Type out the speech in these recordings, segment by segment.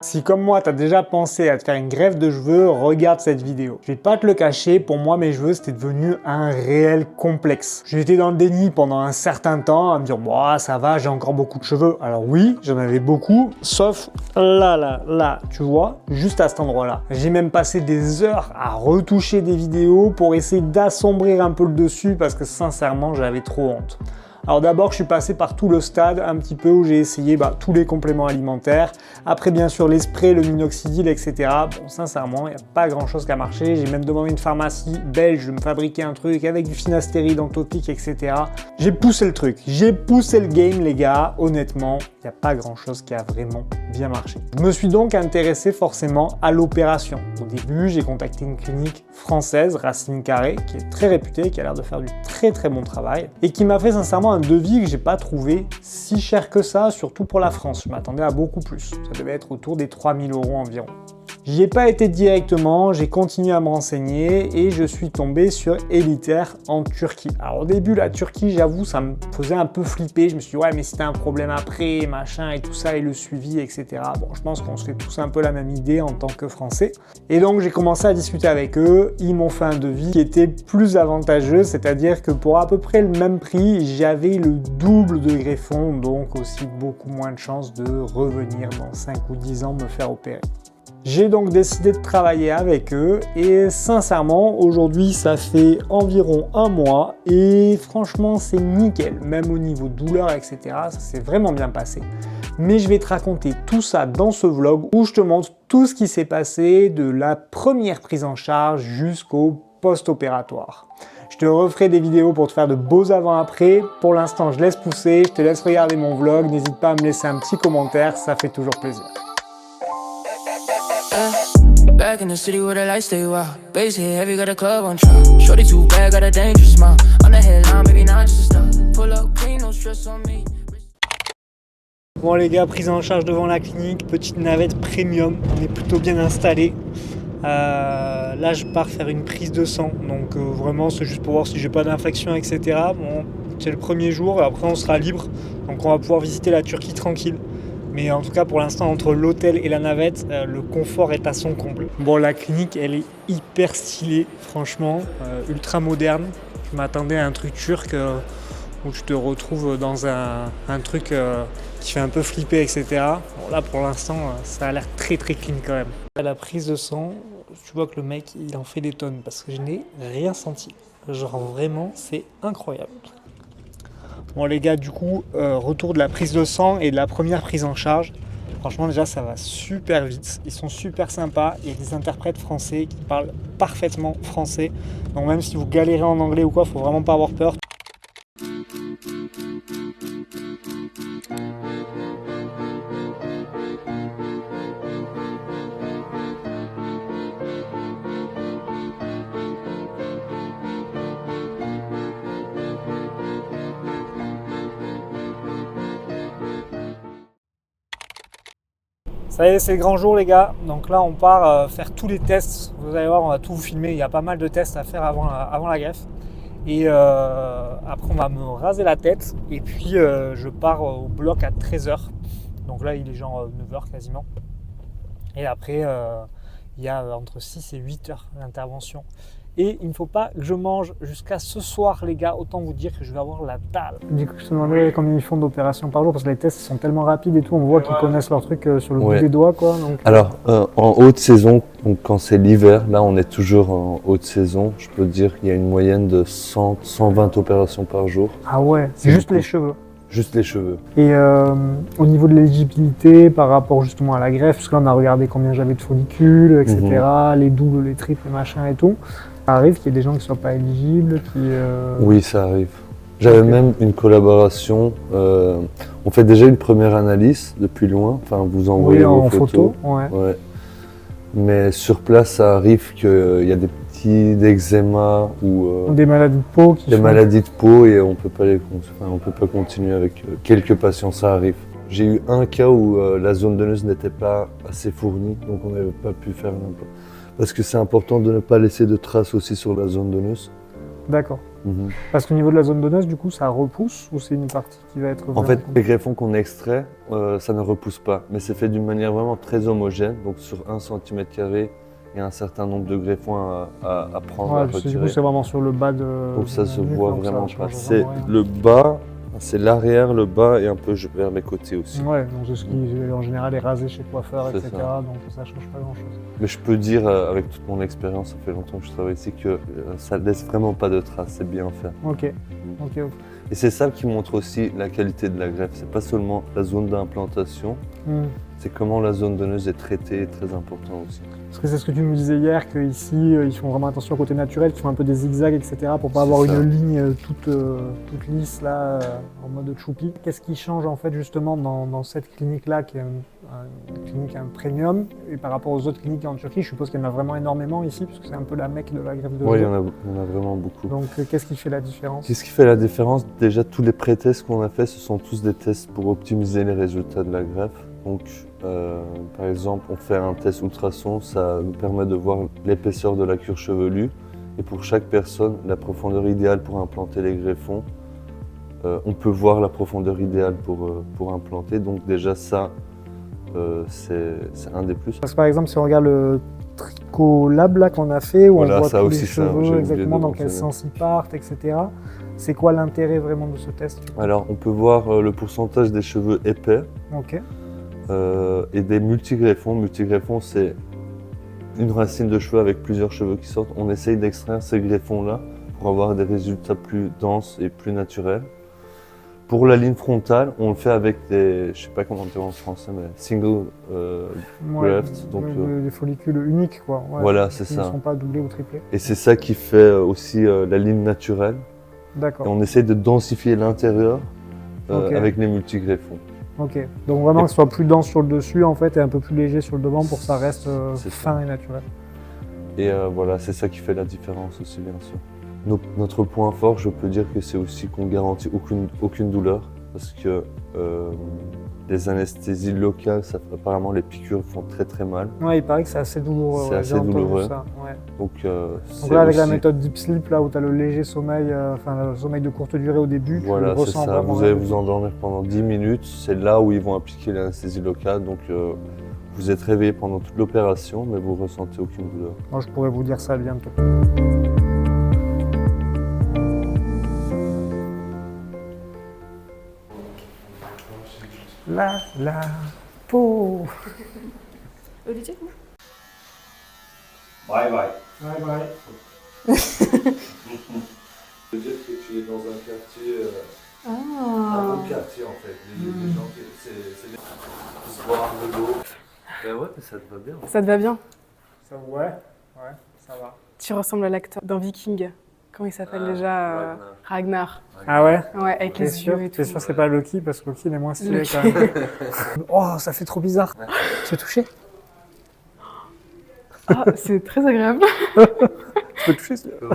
Si comme moi, tu as déjà pensé à te faire une greffe de cheveux, regarde cette vidéo. Je vais pas te le cacher, pour moi mes cheveux c'était devenu un réel complexe. J'ai été dans le déni pendant un certain temps à me dire bah ça va, j'ai encore beaucoup de cheveux. Alors oui, j'en avais beaucoup, sauf là, tu vois, juste à cet endroit-là. J'ai même passé des heures à retoucher des vidéos pour essayer d'assombrir un peu le dessus parce que sincèrement j'avais trop honte. Alors d'abord, je suis passé par tout le stade un petit peu où j'ai essayé tous les compléments alimentaires. Après, bien sûr, les sprays, le minoxidil, etc. Bon, sincèrement, il n'y a pas grand-chose qui a marché. J'ai même demandé à une pharmacie belge de me fabriquer un truc avec du finastéride, antopique, etc. J'ai poussé le truc. J'ai poussé le game, les gars. Honnêtement, il n'y a pas grand-chose qui a vraiment bien marché. Je me suis donc intéressé forcément à l'opération. Au début, j'ai contacté une clinique française, Racine Carrée, qui est très réputée, qui a l'air de faire du très bon travail et qui m'a fait sincèrement un devis que j'ai pas trouvé si cher que ça, surtout pour la France. Je m'attendais à beaucoup plus. Ça devait être autour des 3000 € environ. J'y ai pas été directement, j'ai continué à me renseigner et je suis tombé sur Elitaire en Turquie. Alors au début, la Turquie, j'avoue, ça me faisait un peu flipper. Je me suis dit, ouais, mais si t'as un problème après, machin et tout ça, et le suivi, etc. Bon, je pense qu'on se fait tous un peu la même idée en tant que Français. Et donc, j'ai commencé à discuter avec eux. Ils m'ont fait un devis qui était plus avantageux, c'est-à-dire que pour à peu près le même prix, j'avais le double de greffon, donc aussi beaucoup moins de chances de revenir dans 5 ou 10 ans me faire opérer. J'ai donc décidé de travailler avec eux et sincèrement aujourd'hui ça fait environ un mois et franchement c'est nickel, même au niveau douleur etc. Ça s'est vraiment bien passé. Mais je vais te raconter tout ça dans ce vlog où je te montre tout ce qui s'est passé de la première prise en charge jusqu'au post-opératoire. Je te referai des vidéos pour te faire de beaux avant-après. Pour l'instant je laisse pousser, je te laisse regarder mon vlog, n'hésite pas à me laisser un petit commentaire, ça fait toujours plaisir. Back in the city where the lights stay wild. Bass hit heavy, got a club on trial. Shorty too bad, got a dangerous smile. On the headline, baby, not just a stop. Pull up clean, no stress on me. Bon les gars, prise en charge devant la clinique, petite navette premium, on est plutôt bien installé. Là je pars faire une prise de sang, donc vraiment c'est juste pour voir si j'ai pas d'infection, etc. Bon, c'est le premier jour, et après on sera libre, donc on va pouvoir visiter la Turquie tranquille. Mais en tout cas pour l'instant entre l'hôtel et la navette, le confort est à son comble. Bon la clinique elle est hyper stylée, franchement, ultra moderne. Je m'attendais à un truc turc où tu te retrouves dans un truc qui fait un peu flipper, etc. Bon, là pour l'instant ça a l'air très clean quand même. À la prise de sang, tu vois que le mec il en fait des tonnes parce que je n'ai rien senti. Genre vraiment c'est incroyable. Bon les gars, du coup, retour de la prise de sang et de la première prise en charge. Franchement déjà ça va super vite, ils sont super sympas, il y a des interprètes français qui parlent parfaitement français. Donc même si vous galérez en anglais ou quoi, faut vraiment pas avoir peur. Ça y est, c'est le grand jour les gars, donc là on part faire tous les tests, vous allez voir on va tout vous filmer, il y a pas mal de tests à faire avant la greffe. Et après on va me raser la tête et puis je pars au bloc à 13h, donc là il est genre 9h quasiment. Et après il y a entre 6 et 8 heures d'intervention. Et il ne faut pas que je mange jusqu'à ce soir les gars, autant vous dire que je vais avoir la dalle. Du coup je te demanderais combien ils font d'opérations par jour parce que les tests sont tellement rapides et tout, on voit qu'ils connaissent leur truc sur le bout des doigts quoi. Donc... Alors en haute saison, donc quand c'est l'hiver, là on est toujours en haute saison, je peux dire qu'il y a une moyenne de 100-120 opérations par jour. Ah ouais, c'est juste les cheveux. Juste les cheveux. Et au niveau de l'éligibilité par rapport justement à la greffe, parce que là on a regardé combien j'avais de follicules, etc., les doubles, les triples, les machins et tout. Ça arrive qu'il y ait des gens qui ne soient pas éligibles, qui... Oui, ça arrive. J'avais même une collaboration, on fait déjà une première analyse depuis loin, enfin vous envoyez vos photos. Ouais. Mais sur place, ça arrive qu'il y a des petits eczéma ou des maladies de peau maladies de peau et on peut pas continuer avec quelques patients, ça arrive. J'ai eu un cas où la zone donneuse n'était pas assez fournie, donc on n'avait pas pu faire n'importe. Parce que c'est important de ne pas laisser de traces aussi sur la zone donneuse. D'accord. Parce qu'au niveau de la zone donneuse, du coup, ça repousse ou c'est une partie qui va être... En fait, les greffons qu'on extrait, ça ne repousse pas, mais c'est fait d'une manière vraiment très homogène. Donc sur 1 cm², il y a un certain nombre de greffons à prendre, à retirer. Du coup, c'est vraiment sur le bas de... Donc ça se voit vraiment pas. C'est Vraiment le bas, c'est l'arrière, le bas et un peu vers les côtés aussi. Ouais, donc c'est ce qui en général est rasé chez le coiffeur, C'est etc. ça. Donc ça change pas grand chose. Mais je peux dire, avec toute mon expérience, ça fait longtemps que je travaille ici, que ça laisse vraiment pas de traces, c'est bien fait. Ok. Et c'est ça qui montre aussi la qualité de la greffe. C'est pas seulement la zone d'implantation, c'est comment la zone donneuse est traitée, est très important aussi. Parce que c'est ce que tu nous disais hier, qu'ici, ils font vraiment attention au côté naturel, qu'ils font un peu des zigzags, etc. pour pas avoir une ligne toute lisse là, en mode choupi. Qu'est-ce qui change en fait justement dans cette clinique-là, qui est une clinique premium, et par rapport aux autres cliniques en Turquie? Je suppose qu'il y en a vraiment énormément ici, puisque c'est un peu la mecque de la greffe de Oui, il y cheveux. en a vraiment beaucoup. Donc qu'est-ce qui fait la différence? Qu'est-ce qui fait la différence? Déjà, tous les pré-tests qu'on a fait, ce sont tous des tests pour optimiser les résultats de la greffe. Donc, par exemple, on fait un test ultrason, ça nous permet de voir l'épaisseur de la cure chevelue. Et pour chaque personne, la profondeur idéale pour implanter les greffons. On peut voir la profondeur idéale pour implanter. Donc déjà, ça, c'est un des plus. Parce que par exemple, si on regarde le Tricolab là qu'on a fait, où Voilà, on voit ça tous aussi, les ça, cheveux, j'ai exactement oublié de dans quel mentionner. sens ils partent, etc. C'est quoi l'intérêt vraiment de ce test? Alors, on peut voir le pourcentage des cheveux épais. Ok. Et des multigreffons. Multigreffons, c'est une racine de cheveux avec plusieurs cheveux qui sortent. On essaye d'extraire ces greffons-là pour avoir des résultats plus denses et plus naturels. Pour la ligne frontale, on le fait avec des, je sais pas comment dire en français, mais single graft. Donc, des follicules uniques, quoi. Ouais, voilà, c'est qui ça. ne sont pas doublés ou triplés. Et c'est ça qui fait aussi la ligne naturelle. Et D'accord. on essaye de densifier l'intérieur Ok. avec les multigreffons. Ok. Donc vraiment que ce soit plus dense sur le dessus, en fait, et un peu plus léger sur le devant pour que ça reste C'est fin et naturel. Et voilà, c'est ça qui fait la différence aussi, bien sûr. Notre point fort, je peux dire que c'est aussi qu'on garantit aucune douleur, parce que les anesthésies locales, apparemment les piqûres font très mal. Ouais, il paraît que c'est assez douloureux. C'est ouais, assez j'ai entendu douloureux. ça, ouais. Donc Là, avec la aussi- méthode Deep Sleep, là où tu as le léger sommeil, le sommeil de courte durée au début, Voilà, tu le c'est ressens ça. vraiment. Vous allez vous endormir pendant 10 minutes. C'est là où ils vont appliquer l'anesthésie locale. Donc vous êtes réveillé pendant toute l'opération, mais vous ressentez aucune douleur. Moi, je pourrais vous dire ça bientôt. La peau. Olivier, Bye bye. Bye bye. Je veux dire que tu es dans un quartier, un Ah. bon quartier en fait. Les gens qui se boivent de l'eau. Ben ouais, mais ça te va bien. Ça te va bien? Ouais, ça va. Tu ressembles à l'acteur dans Viking. Comment il s'appelle déjà? Ragnar. Ah ouais? Ouais, avec T'es les sûr? yeux et tout. T'es sûr que c'est pas Loki, parce que Loki il est moins stylé Loki. quand même. Oh, ça fait trop bizarre. Tu veux toucher? Ah, c'est très agréable. Tu peux toucher, s'il te plaît.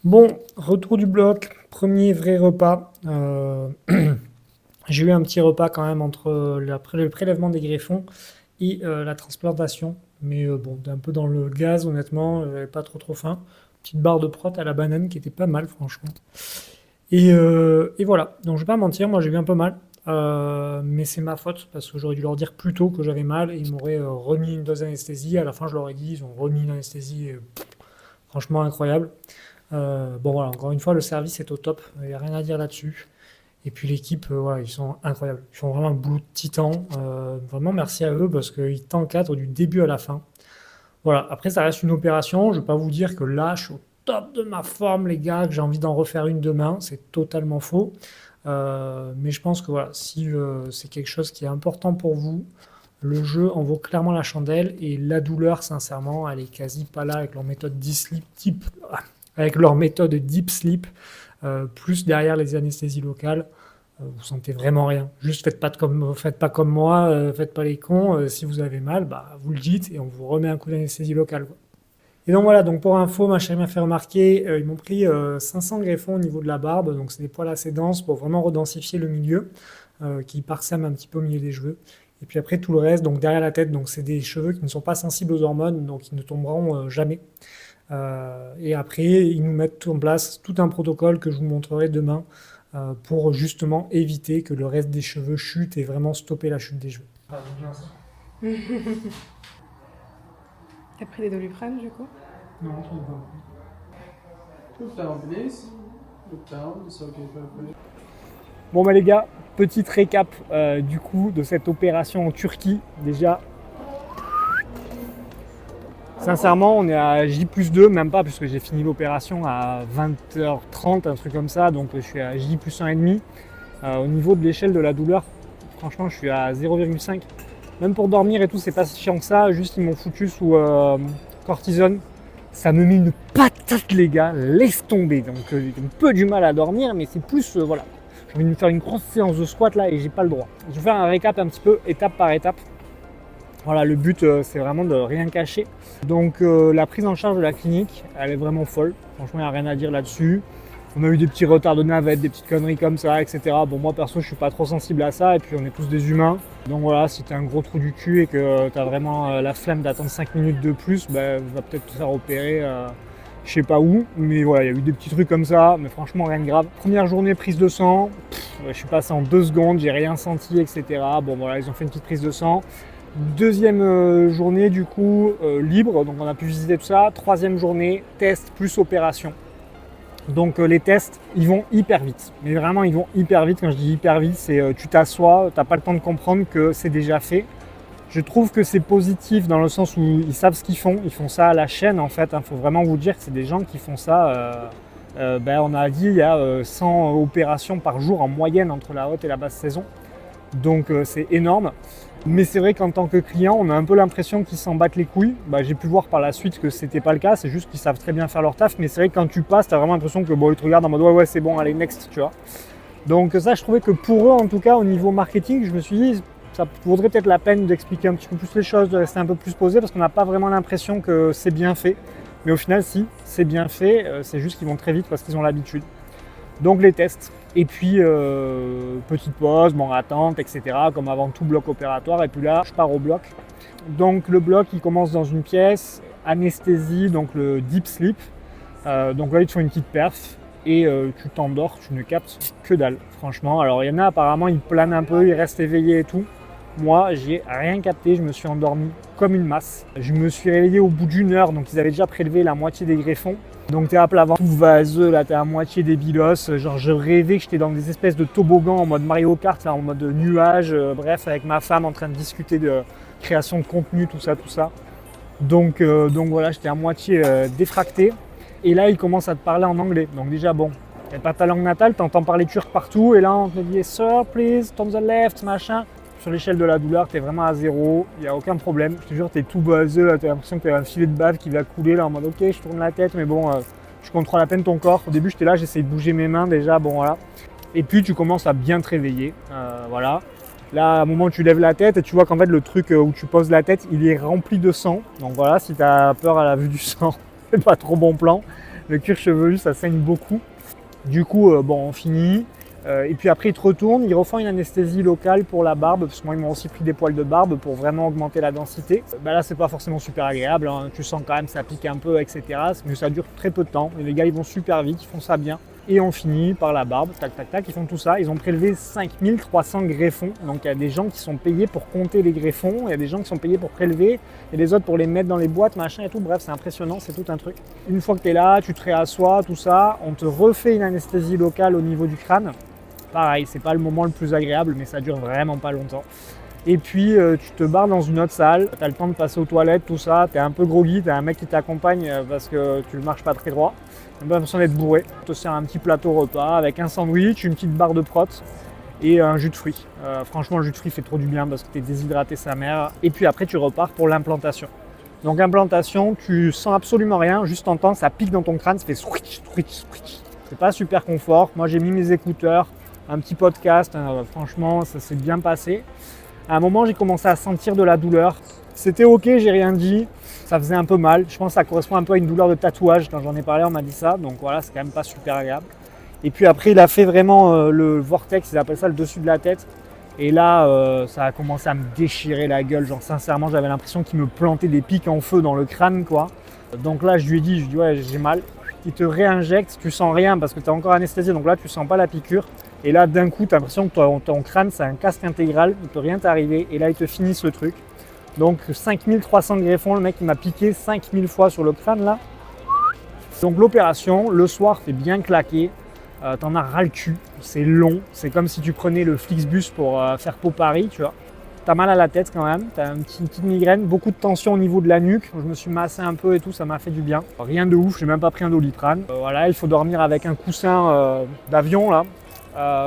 Bon, retour du bloc, premier vrai repas. J'ai eu un petit repas quand même entre le prélèvement des greffons et la transplantation. Mais bon, un peu dans le gaz, honnêtement, j'avais pas trop faim. Petite barre de prot à la banane qui était pas mal, franchement. Et voilà, donc je vais pas mentir, moi j'ai eu un peu mal. Mais c'est ma faute parce que j'aurais dû leur dire plus tôt que j'avais mal et ils m'auraient remis une dose d'anesthésie. À la fin, je leur ai dit, ils ont remis une anesthésie franchement incroyable. Bon voilà, encore une fois, le service est au top, il n'y a rien à dire là-dessus. Et puis l'équipe, voilà, ils sont incroyables. Ils font vraiment un boulot de titan. Vraiment merci à eux parce qu'ils t'encadrent du début à la fin. Voilà, après ça reste une opération. Je ne vais pas vous dire que là, je suis au top de ma forme, les gars, que j'ai envie d'en refaire une demain. C'est totalement faux. Mais je pense que voilà, si c'est quelque chose qui est important pour vous, le jeu en vaut clairement la chandelle et la douleur, sincèrement, elle est quasi pas là avec leur méthode Deep Sleep, plus derrière les anesthésies locales, vous sentez vraiment rien. Juste faites pas comme moi, faites pas les cons. Si vous avez mal, bah vous le dites et on vous remet un coup d'anesthésie locale, quoi. Et donc voilà, donc pour info, ma chérie m'a fait remarquer, ils m'ont pris 500 greffons au niveau de la barbe, donc c'est des poils assez denses pour vraiment redensifier le milieu, qui parsème un petit peu au milieu des cheveux. Et puis après tout le reste, donc derrière la tête, donc c'est des cheveux qui ne sont pas sensibles aux hormones, donc ils ne tomberont jamais. Et après, ils nous mettent en place tout un protocole que je vous montrerai demain pour justement éviter que le reste des cheveux chute et vraiment stopper la chute des cheveux. T'as pris des Doliprane du coup? Non, je ne pas. Look down, please. Look down, it's okay, perfect. Bon bah les gars, petit récap du coup de cette opération en Turquie. Déjà, sincèrement on est à J+2, même pas puisque j'ai fini l'opération à 20h30, un truc comme ça, donc je suis à J+1,5. Au niveau de l'échelle de la douleur, franchement je suis à 0,5. Même pour dormir et tout, c'est pas si chiant que ça, juste ils m'ont foutu sous cortisone. Ça me met une patate les gars, laisse tomber. Donc j'ai un peu du mal à dormir, mais c'est plus, voilà. J'ai envie de me faire une grosse séance de squat là et j'ai pas le droit. Je vais faire un récap un petit peu étape par étape. Voilà, le but c'est vraiment de rien cacher. Donc la prise en charge de la clinique, elle est vraiment folle. Franchement, il n'y a rien à dire là-dessus. On a eu des petits retards de navette, des petites conneries comme ça, etc. Bon, moi perso, je suis pas trop sensible à ça et puis on est tous des humains. Donc voilà, si t'as un gros trou du cul et que t'as vraiment la flemme d'attendre 5 minutes de plus, ben, va peut-être te faire opérer je sais pas où. Mais voilà, il y a eu des petits trucs comme ça, mais franchement, rien de grave. Première journée, prise de sang, je suis passé en 2 secondes, j'ai rien senti, etc. Bon voilà, ils ont fait une petite prise de sang. Deuxième journée, du coup, libre, donc on a pu visiter tout ça. Troisième journée, test plus opération. Donc les tests, ils vont hyper vite. Mais vraiment, ils vont hyper vite. Quand je dis hyper vite, c'est tu t'assois, tu n'as pas le temps de comprendre que c'est déjà fait. Je trouve que c'est positif dans le sens où ils savent ce qu'ils font. Ils font ça à la chaîne en fait. Il faut vraiment vous dire que c'est des gens qui font ça. On a dit il y a 100 opérations par jour en moyenne entre la haute et la basse saison. Donc c'est énorme. Mais c'est vrai qu'en tant que client, on a un peu l'impression qu'ils s'en battent les couilles. J'ai pu voir par la suite que c'était pas le cas, c'est juste qu'ils savent très bien faire leur taf. Mais c'est vrai que quand tu passes, tu as vraiment l'impression que bon, ils te regardent en mode ouais c'est bon, allez next, tu vois. Donc ça, je trouvais que pour eux, en tout cas au niveau marketing, je me suis dit ça vaudrait peut-être la peine d'expliquer un petit peu plus les choses, de rester un peu plus posé parce qu'on n'a pas vraiment l'impression que c'est bien fait. Mais au final, si, c'est bien fait, c'est juste qu'ils vont très vite parce qu'ils ont l'habitude. Donc les tests. Et puis, petite pause, bon, attente, etc. Comme avant tout bloc opératoire. Et puis là, je pars au bloc. Donc le bloc, il commence dans une pièce, anesthésie, donc le deep sleep. Donc là, ils te font une petite perf et tu t'endors, tu ne captes que dalle, franchement. Alors il y en a apparemment, ils planent un peu, ils restent éveillés et tout. Moi, j'ai rien capté, je me suis endormi comme une masse. Je me suis réveillé au bout d'une heure, donc ils avaient déjà prélevé la moitié des greffons. Donc t'es à plat ventre, tout vaseux, là t'es à moitié débilos. Genre je rêvais que j'étais dans des espèces de toboggans en mode Mario Kart, là, en mode nuage, bref, avec ma femme en train de discuter de création de contenu, tout ça. Donc voilà, j'étais à moitié défracté. Et là, il commence à te parler en anglais. Donc déjà, bon, il n'y a pas ta langue natale, t'entends parler turc partout. Et là, on te dit, sir, please, on the left, machin. Sur l'échelle de la douleur, tu es vraiment à zéro, il n'y a aucun problème. Je te jure, tu es tout baseux, tu as l'impression que tu as un filet de bave qui va couler là en mode ok, je tourne la tête, mais bon, je contrôle à peine ton corps. Au début, j'étais là, j'essayais de bouger mes mains déjà, bon voilà. Et puis, tu commences à bien te réveiller, voilà. Là, à un moment, tu lèves la tête et tu vois qu'en fait, le truc où tu poses la tête, il est rempli de sang. Donc voilà, si tu as peur à la vue du sang, c'est pas trop bon plan. Le cuir chevelu, ça saigne beaucoup. Du coup, bon, on finit. Et puis après, ils te retournent, ils refont une anesthésie locale pour la barbe, parce que moi, ils m'ont aussi pris des poils de barbe pour vraiment augmenter la densité. Là, c'est pas forcément super agréable, hein. Tu sens quand même ça pique un peu, etc. Mais ça dure très peu de temps. Et les gars, ils vont super vite, ils font ça bien. Et on finit par la barbe, tac, tac, tac, ils font tout ça. Ils ont prélevé 5300 greffons. Donc il y a des gens qui sont payés pour compter les greffons, il y a des gens qui sont payés pour prélever, et les autres pour les mettre dans les boîtes, machin et tout. Bref, c'est impressionnant, c'est tout un truc. Une fois que tu es là, tu te réassois, tout ça, on te refait une anesthésie locale au niveau du crâne. Pareil, c'est pas le moment le plus agréable, mais ça dure vraiment pas longtemps. Et puis tu te barres dans une autre salle, tu as le temps de passer aux toilettes, tout ça, tu es un peu groggy, tu as un mec qui t'accompagne parce que tu ne marches pas très droit. Tu as l'impression d'être bourré. On te sert un petit plateau repas avec un sandwich, une petite barre de prot et un jus de fruits. Franchement, le jus de fruits fait trop du bien parce que tu es déshydraté sa mère. Et puis après, tu repars pour l'implantation. Donc implantation, tu sens absolument rien, juste t'entends, ça pique dans ton crâne, ça fait switch, switch, switch. C'est pas super confort. Moi, j'ai mis mes écouteurs, un petit podcast, franchement, ça s'est bien passé. À un moment, j'ai commencé à sentir de la douleur. C'était ok, j'ai rien dit. Ça faisait un peu mal. Je pense que ça correspond un peu à une douleur de tatouage. Quand j'en ai parlé, on m'a dit ça. Donc voilà, c'est quand même pas super agréable. Et puis après, il a fait vraiment le vortex, ils appellent ça le dessus de la tête. Et là, ça a commencé à me déchirer la gueule. Genre sincèrement, j'avais l'impression qu'il me plantait des pics en feu dans le crâne, quoi. Donc là, je lui ai dit, ouais, j'ai mal. Il te réinjecte, tu sens rien parce que tu es encore anesthésié, donc là, tu sens pas la piqûre. Et là, d'un coup, tu as l'impression que ton crâne, c'est un casque intégral, il ne peut rien t'arriver. Et là, ils te finissent le truc. Donc 5300 greffons, le mec il m'a piqué 5000 fois sur le crâne là. Donc l'opération, le soir, t'es bien claqué, t'en as ras le cul, c'est long, c'est comme si tu prenais le Flixbus pour faire Pau-Paris, tu vois. T'as mal à la tête quand même, t'as une petite migraine, beaucoup de tension au niveau de la nuque, je me suis massé un peu et tout, ça m'a fait du bien. Rien de ouf, j'ai même pas pris un Doliprane. Voilà, il faut dormir avec un coussin d'avion là,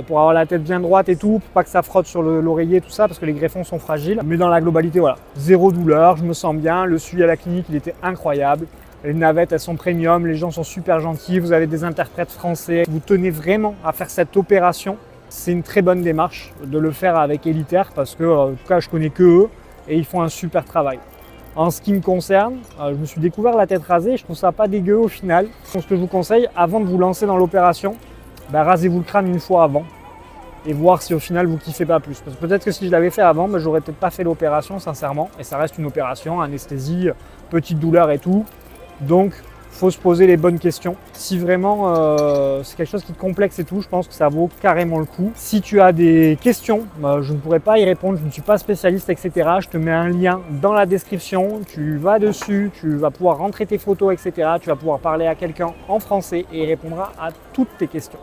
pour avoir la tête bien droite et tout, pour pas que ça frotte sur l'oreiller, tout ça, parce que les greffons sont fragiles. Mais dans la globalité, voilà, zéro douleur, je me sens bien. Le suivi à la clinique, il était incroyable. Les navettes, elles sont premium, les gens sont super gentils, vous avez des interprètes français. Vous tenez vraiment à faire cette opération. C'est une très bonne démarche de le faire avec Elitaire, parce que, en tout cas, je connais que eux et ils font un super travail. En ce qui me concerne, je me suis découvert la tête rasée, je trouve ça pas dégueu au final. Donc, ce que je vous conseille, avant de vous lancer dans l'opération, rasez-vous le crâne une fois avant et voir si au final vous kiffez pas plus. Parce que peut-être que si je l'avais fait avant, j'aurais peut-être pas fait l'opération sincèrement. Et ça reste une opération, anesthésie, petite douleur et tout. Donc faut se poser les bonnes questions. Si vraiment c'est quelque chose qui te complexe et tout, je pense que ça vaut carrément le coup. Si tu as des questions, je ne pourrais pas y répondre, je ne suis pas spécialiste, etc. Je te mets un lien dans la description, tu vas dessus, tu vas pouvoir rentrer tes photos, etc. Tu vas pouvoir parler à quelqu'un en français et il répondra à toutes tes questions.